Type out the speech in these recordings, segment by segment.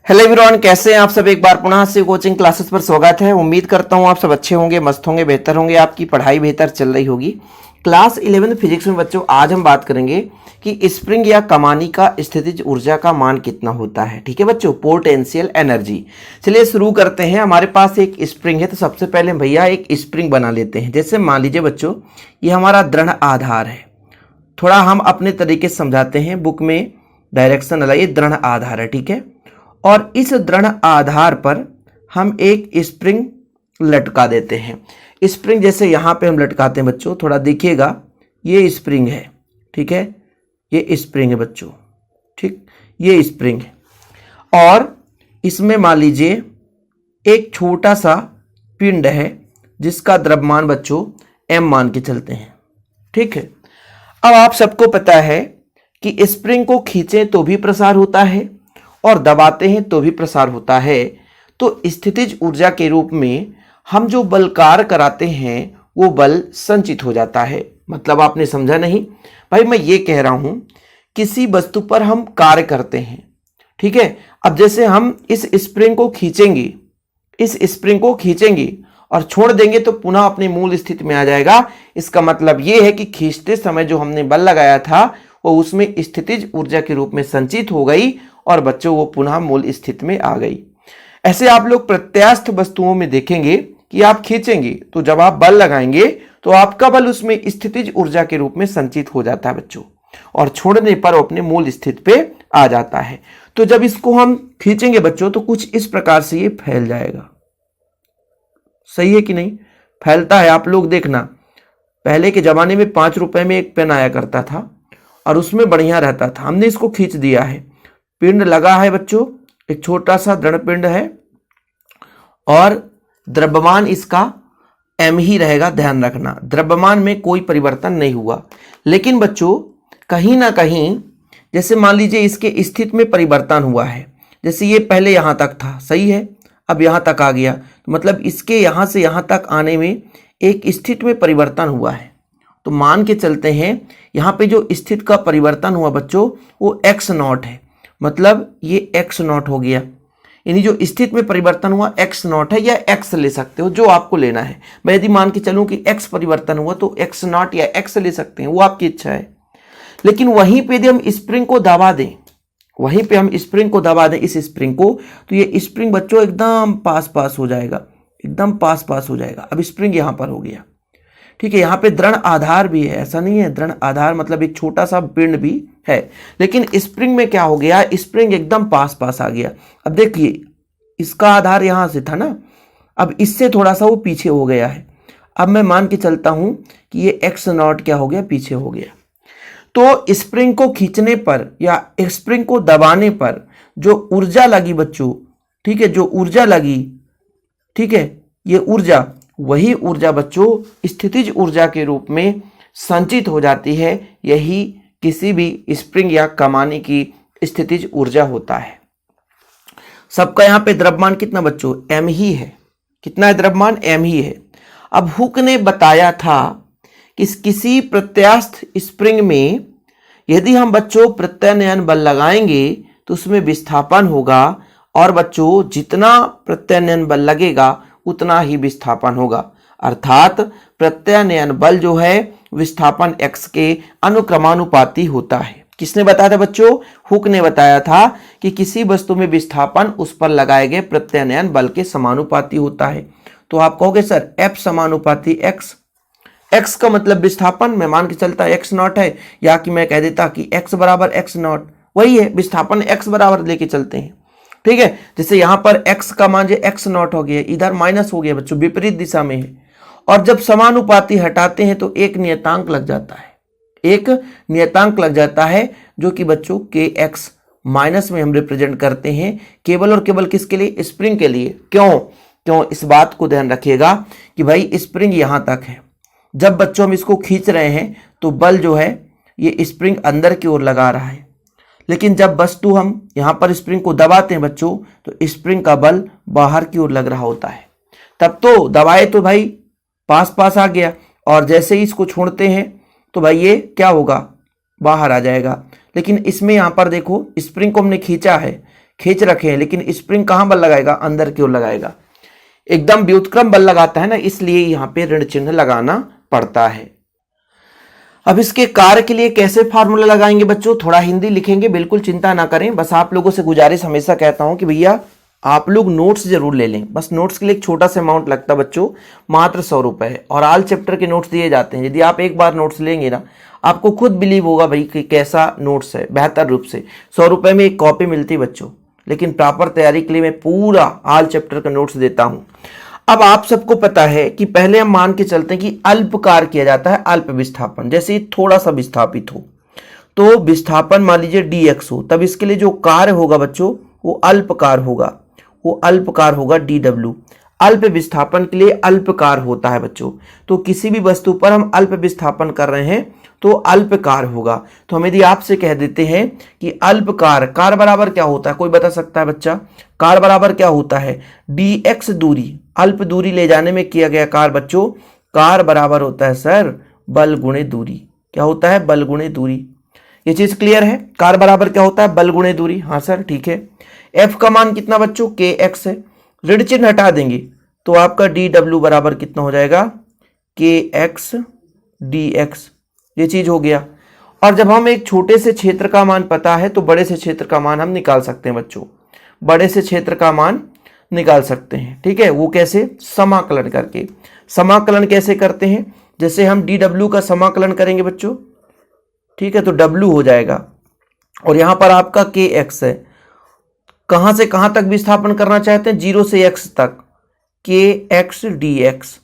Hello everyone, कैसे हैं आप सब। एक बार पुनः से कोचिंग क्लासेस पर स्वागत है। उम्मीद करता हूं आप सब अच्छे होंगे, मस्त होंगे, बेहतर होंगे, आपकी पढ़ाई बेहतर चल रही होगी। क्लास 11 फिजिक्स में बच्चों आज हम बात करेंगे कि स्प्रिंग या कमानी का स्थितिज ऊर्जा का मान कितना होता है। ठीक है बच्चों, पोटेंशियल एनर्जी। चलिए शुरू करते हैं। हमारे पास एक स्प्रिंग है, तो सबसे पहले भैया एक स्प्रिंग बना लेते हैं। जैसे मान लीजिए बच्चों, ये हमारा दृढ़ आधार है। थोड़ा हम अपने तरीके से समझाते हैं, बुक में डायरेक्शन अलग, ये दृढ़ आधार है। ठीक है, और इस दृढ़ आधार पर हम एक स्प्रिंग लटका देते हैं। स्प्रिंग जैसे यहाँ पे हम लटकाते हैं बच्चों, थोड़ा देखिएगा, ये स्प्रिंग है। ठीक है, ये स्प्रिंग है बच्चों। ठीक, ये स्प्रिंग है और इसमें मान लीजिए एक छोटा सा पिंड है जिसका द्रव्यमान बच्चों m मान के चलते हैं। ठीक है, अब आप सबको पता है कि स्प्रिंग को खींचें तो भी प्रसार होता है और दबाते हैं तो भी प्रसार होता है। तो स्थितिज ऊर्जा के रूप में हम जो बल कार्य कराते हैं वो बल संचित हो जाता है। मतलब आपने समझा नहीं भाई, मैं ये कह रहा हूं किसी वस्तु पर हम कार्य करते हैं। ठीक है, अब जैसे हम इस स्प्रिंग को खींचेंगे, इस स्प्रिंग को खींचेंगे और छोड़ देंगे तो पुनः अपनी मूल स्थिति में आ जाएगा। इसका मतलब ये है कि खींचते समय जो हमने बल लगाया था वो उसमें स्थितिज ऊर्जा के रूप में संचित हो गई और बच्चों वो पुनः मूल स्थिति में आ गई। ऐसे आप लोग प्रत्यास्थ वस्तुओं में देखेंगे कि आप खींचेंगे तो जब आप बल लगाएंगे तो आपका बल उसमें स्थितिज ऊर्जा के रूप में संचित हो जाता है बच्चों, और छोड़ने पर वो अपने मूल स्थिति पे आ जाता है। तो जब इसको हम खींचेंगे बच्चों तो कुछ इस प्रकार से ये फैल जाएगा। सही है कि नहीं? फैलता है। आप लोग देखना, पहले के जमाने में 5 रुपए में एक पेन आया करता था और उसमें बढ़िया रहता था। हमने इसको खींच दिया है, पिंड लगा है बच्चों, एक छोटा सा दृढ़ पिंड है और द्रव्यमान इसका m ही रहेगा। ध्यान रखना, द्रव्यमान में कोई परिवर्तन नहीं हुआ। लेकिन बच्चों कहीं ना कहीं जैसे मान लीजिए इसके स्थिति में परिवर्तन हुआ है। जैसे ये पहले यहां तक था, सही है, अब यहां तक आ गया, तो मतलब इसके यहां से यहां तक आने में एक स्थिति में परिवर्तन हुआ है। तो मान के चलते हैं यहाँ पे जो स्थिति का परिवर्तन हुआ बच्चों वो x नॉट है। मतलब ये x नॉट हो गया, यानी जो स्थिति में परिवर्तन हुआ x नॉट है, या x ले सकते हो जो आपको लेना है। मैं यदि मान के चलूं कि x परिवर्तन हुआ तो x नॉट या x ले सकते हैं, वो आपकी इच्छा है। लेकिन वहीं पे यदि हम स्प्रिंग को दबा दें, वहीं पे हम स्प्रिंग को दबा दें, इस स्प्रिंग को, तो ये स्प्रिंग बच्चों एकदम पास पास हो जाएगा, एकदम पास पास हो जाएगा। अब स्प्रिंग यहां पर हो गया। ठीक है, यहाँ पे दृढ़ आधार भी है, ऐसा नहीं है, दृढ़ आधार मतलब एक छोटा सा पिंड भी है। लेकिन स्प्रिंग में क्या हो गया, स्प्रिंग एकदम पास पास आ गया। अब देखिए इसका आधार यहां से था ना, अब इससे थोड़ा सा वो पीछे हो गया है। अब मैं मान के चलता हूं कि ये x नॉट क्या हो गया, पीछे हो गया। तो स्प्रिंग को खींचने पर या स्प्रिंग को दबाने पर जो ऊर्जा लगी बच्चों, ठीक है, जो ऊर्जा लगी, ठीक है, ये ऊर्जा, वही ऊर्जा बच्चों स्थितिज ऊर्जा के रूप में संचित हो जाती है। यही किसी भी स्प्रिंग या कमानी की स्थितिज ऊर्जा होता है। सबका यहाँ पे द्रव्यमान कितना बच्चों, m ही है। कितना है द्रव्यमान, m ही है। अब हुक ने बताया था कि किसी प्रत्यास्थ स्प्रिंग में यदि हम बच्चों प्रत्यानयन बल लगाएंगे तो उसमें विस्थापन होगा, और बच्चों जितना प्रत्यानयन बल लगेगा उतना ही विस्थापन होगा। अर्थात प्रत्यानयन बल जो है विस्थापन x के अनुक्रमानुपाती होता है। किसने बताया था बच्चों, हुक ने बताया था कि किसी वस्तु में विस्थापन उस पर लगाए गए प्रत्यानयन बल के समानुपाती होता है। तो आप कहोगे सर F समानुपाती x, x का मतलब विस्थापन, मैं मान के चलता x नॉट है, या कि मैं कह देता कि x बराबर x नॉट, वही है विस्थापन, x बराबर लेके चलते हैं। ठीक है, जैसे यहां पर x का मान जो x नॉट हो गया, इधर माइनस हो गया बच्चों, विपरीत दिशा में है। और जब समानुपाती हटाते हैं तो एक नियतांक लग जाता है, एक नियतांक लग जाता है जो कि बच्चों kx माइनस में हम रिप्रेजेंट करते हैं, केवल और केवल किसके लिए, स्प्रिंग के लिए। क्यों इस बात को ध्यान रखिएगा कि भाई स्प्रिंग यहां तक है, जब बच्चों हम इसको खींच रहे हैं तो बल जो है ये स्प्रिंग अंदर की ओर लगा रहा है। लेकिन जब वस्तु हम यहां पर स्प्रिंग को दबाते हैं बच्चों तो स्प्रिंग का बल बाहर की ओर लग रहा होता है। तब तो दबाए तो भाई पास पास आ गया, और जैसे ही इसको छोड़ते हैं तो भाई ये क्या होगा, बाहर आ जाएगा। लेकिन इसमें यहां पर देखो स्प्रिंग को हमने खींचा है, खींच रखे हैं, लेकिन स्प्रिंग कहां बल लगाएगा, अंदर की ओर लगाएगा। एकदम व्युत्क्रम बल लगाता है ना, इसलिए यहां पे ऋण चिन्ह लगाना पड़ता है। अब इसके कार्य के लिए कैसे फार्मूला लगाएंगे बच्चों, थोड़ा हिंदी लिखेंगे, बिल्कुल चिंता ना करें। बस आप लोगों से गुजारिश हमेशा कहता हूं कि भैया आप लोग नोट्स जरूर ले लें। बस नोट्स के लिए एक छोटा सा अमाउंट लगता है बच्चों, मात्र 100 रुपए है, और ऑल चैप्टर के नोट्स दिए जाते हैं। यदि आप एक बार नोट्स लेंगे ना, आपको खुद बिलीव होगा भाई कि कैसा नोट्स है, बेहतर रूप से। 100 रुपए में एक कॉपी मिलती है बच्चों, लेकिन प्रॉपर तैयारी के लिए मैं पूरा ऑल चैप्टर का नोट्स देता हूं। अब आप सबको पता है कि पहले हम मान के चलते हैं कि अल्पकार किया जाता है, अल्प विस्थापन, जैसे थोड़ा सा विस्थापित हो तो विस्थापन मान लीजिए dx हो, तब इसके लिए जो कार्य होगा बच्चों वो अल्पकार होगा, वो अल्पकार होगा dw। अल्प विस्थापन के लिए अल्पकार होता है बच्चों, तो किसी भी वस्तु पर हम अल्प विस्थापन कर रहे हैं तो अल्पकार होगा। तो हम यदि आपसे कह देते हैं कि अल्पकार, कार बराबर क्या होता है, कोई बता सकता है बच्चा, कार बराबर क्या होता है, dx दूरी, अल्प दूरी ले जाने में किया गया कार बच्चों, कार बराबर होता है सर बल गुणे दूरी। क्या होता है, बल गुणे दूरी। ये चीज क्लियर है, कार बराबर क्या होता है, बल गुणे दूरी। हाँ सर ठीक है। f का मान कितना बच्चों, kx है, ऋण चिन्ह हटा देंगे तो आपका dw बराबर कितना हो जाएगा, kx dx। ये चीज हो गया। और जब हम एक छोटे से क्षेत्र का मान पता है तो बड़े से क्षेत्र का मान हम निकाल सकते हैं बच्चों, बड़े से क्षेत्र का मान निकाल सकते हैं। ठीक है, वो कैसे, समाकलन करके। समाकलन कैसे करते हैं, जैसे हम dw का समाकलन करेंगे बच्चों, ठीक है, तो w हो जाएगा, और यहां पर आपका kx है। कहां से कहां तक विस्थापन करना चाहते हैं, 0 से x तक, kx dx।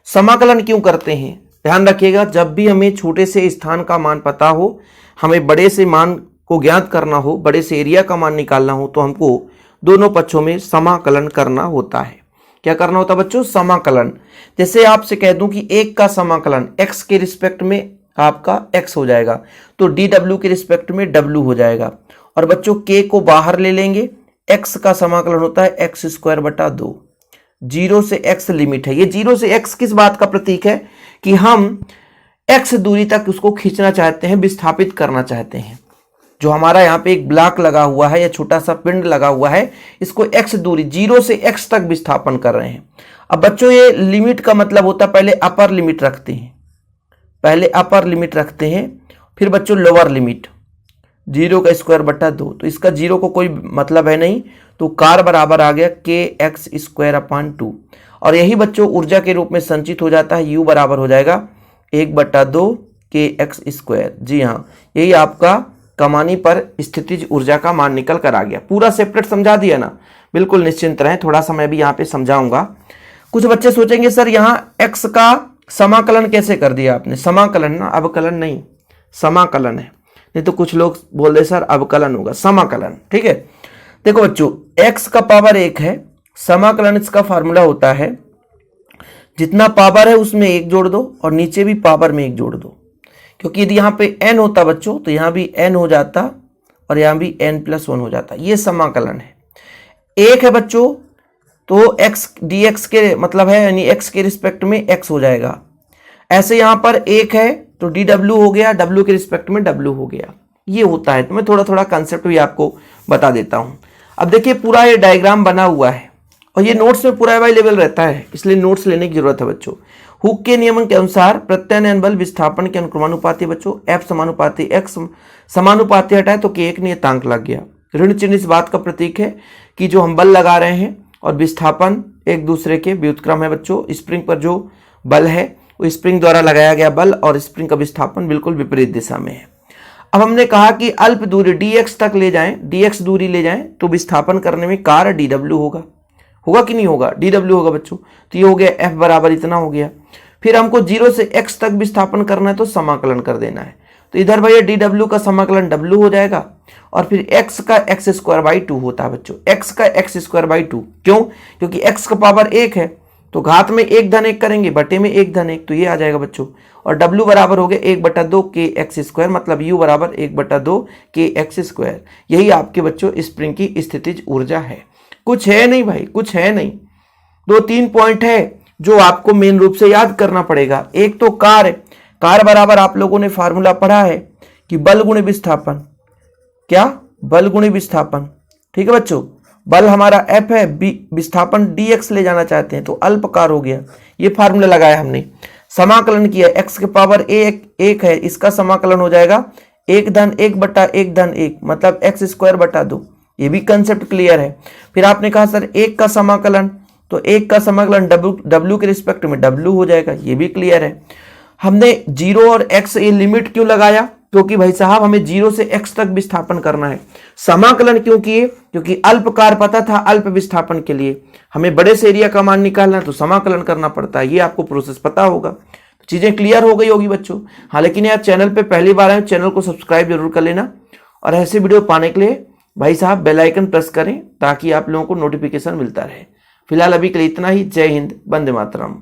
समाकलन क्यों करते हैं, ध्यान रखिएगा, जब भी हमें छोटे से स्थान का मान पता हो, हमें बड़े से मान को ज्ञात करना हो, बड़े से एरिया का मान निकालना हो, तो हमको दोनों पक्षों में समाकलन करना होता है। क्या करना होता है बच्चों, समाकलन। जैसे आपसे कह दूं कि एक का समाकलन x के रिस्पेक्ट में आपका x हो जाएगा, तो dw के रिस्पेक्ट में w हो जाएगा। और बच्चों k को बाहर ले लेंगे, x का समाकलन होता है x स्क्वायर बटा 2। 0 से x लिमिट है, ये 0 से x किस बात का प्रतीक है कि हम x दूरी तक उसको खींचना चाहते हैं, विस्थापित करना चाहते हैं। जो हमारा यहाँ पे एक ब्लॉक लगा हुआ है या छोटा सा पिंड लगा हुआ है, इसको x दूरी 0 से x तक विस्थापन कर रहे हैं। अब बच्चों ये लिमिट का मतलब होता है, पहले अपर लिमिट रखते हैं, पहले अपर लिमिट रखते हैं, फिर बच्चों लोअर लिमिट 0 का स्क्वायर बटा 2। तो इसका 0 को कोई मतलब है नहीं, तो कार बराबर आ गया kx स्क्वायर अपान 2। और यही बच्चों ऊर्जा के रूप में संचित हो जाता है, u बराबर हो जाएगा 1/2 kx स्क्वायर। जी हाँ, यही आपका कमानी पर स्थितिज ऊर्जा का मान निकल कर आ गया। पूरा सेपरेट समझा दिया ना, बिल्कुल निश्चिंत रहें, थोड़ा सा मैं भी यहाँ पे समझाऊंगा। कुछ बच्चे सोचेंगे सर यहाँ x का समाकलन कैसे कर दिया आपने, समाकलन ना, अवकलन नहीं, समाकलन है। नहीं तो कुछ लोग बोल रहे सर अवकलन होगा, समाकलन। ठीक है, देखो बच्चों x का पावर 1 है, समाकलन इसका फार्मूला होता है जितना पावर है उसमें 1 जोड़ दो और नीचे भी पावर में 1 जोड़ दो, क्योंकि यदि यहाँ पे n होता बच्चों तो यहाँ भी n हो जाता और यहाँ भी n+1 हो जाता। ये समाकलन है। 1 है बच्चों तो x dx के मतलब है, यानी x के रिस्पेक्ट में x हो जाएगा। ऐसे यहाँ पर 1 है तो dw हो गया, w के रिस्पेक्ट में w हो गया। ये होता है, तो मैं थोड़ा थोड़ा कंसेप्ट भी आपको बता देता हूँ। अब देखिए पूरा ये डायग्राम बना हुआ है और ये नोट्स में पूरा अवेलेबल रहता है, इसलिए नोट्स लेने की जरूरत है बच्चों। हुक के नियमन के अनुसार प्रत्यानयन बल विस्थापन के अनुक्रमानुपाती बच्चों, F समानुपाती x समानुपाती हटाए तो k एक नियतांक लग गया। ऋण चिन्ह इस बात का प्रतीक है कि जो हम बल लगा रहे हैं और विस्थापन एक दूसरे के व्युत्क्रम है बच्चों। स्प्रिंग पर जो बल है वो स्प्रिंग द्वारा लगाया गया बल और स्प्रिंग का विस्थापन बिल्कुल विपरीत दिशा में है। अब हमने कहा कि अल्प दूरी dx तक ले जाएं, dx दूरी ले जाएं तो विस्थापन करने में कार्य dw होगा, होगा कि नहीं होगा, dw होगा बच्चों। तो ये हो गया f बराबर इतना हो गया। फिर हमको 0 से x तक विस्थापन करना है तो समाकलन कर देना है, तो इधर भैया dw का समाकलन w हो जाएगा और फिर x का x स्क्वायर बाई 2 होता है बच्चों, x का x स्क्वायर बाई 2। क्यों, क्योंकि x का पावर 1 है तो घात में 1 धन 1 करेंगे, बटे में 1 धन 1, तो ये आ जाएगा बच्चों। और w बराबर हो गया 1/2 kx स्क्वायर, मतलब u बराबर 1/2 kx स्क्वायर। यही आपके बच्चों स्प्रिंग की स्थितिज ऊर्जा है। कुछ है नहीं भाई, कुछ है नहीं। 2-3 पॉइंट है जो आपको मेन रूप से याद करना पड़ेगा। एक तो कार बराबर आप लोगों ने फार्मूला पढ़ा है कि बल गुणे विस्थापन, क्या, बल गुणे विस्थापन। ठीक है बच्चों, बल हमारा F है, विस्थापन dx ले जाना चाहते हैं तो अल्पकार हो गया, ये फार्मूला लगाया हमने। समाकलन किया, x के पावर एक है, इसका समाकलन हो जाएगा 1 धन 1 बटा 1 धन 1 मतलब x स्क्वायर बटा 2, ये भी कंसेप्ट क्लियर है। फिर आपने कहा सर 1 का समाकलन, तो 1 का समाकलन w के रिस्पेक्ट में w हो जाएगा, ये भी क्लियर है। हमने 0 और x ये लिमिट क्यों लगाया, क्योंकि भाई साहब हमें 0 से x तक विस्थापन करना है। समाकलन क्यों किए, क्योंकि अल्पकार पता था, अल्प विस्थापन के लिए हमें बड़े से एरिया का मान निकालना है तो समाकलन करना पड़ता है, ये आपको प्रोसेस पता होगा। चीजें क्लियर हो गई होगी बच्चों। हाँ, लेकिन यार चैनल पे पहली बार आए, चैनल को सब्सक्राइब जरूर कर लेना और ऐसे वीडियो पाने के लिए भाई साहब बेल आइकन प्रेस करें ताकि आप लोगों को नोटिफिकेशन मिलता रहे। फिलहाल अभी के लिए इतना ही। जय हिंद, वंदे मातरम।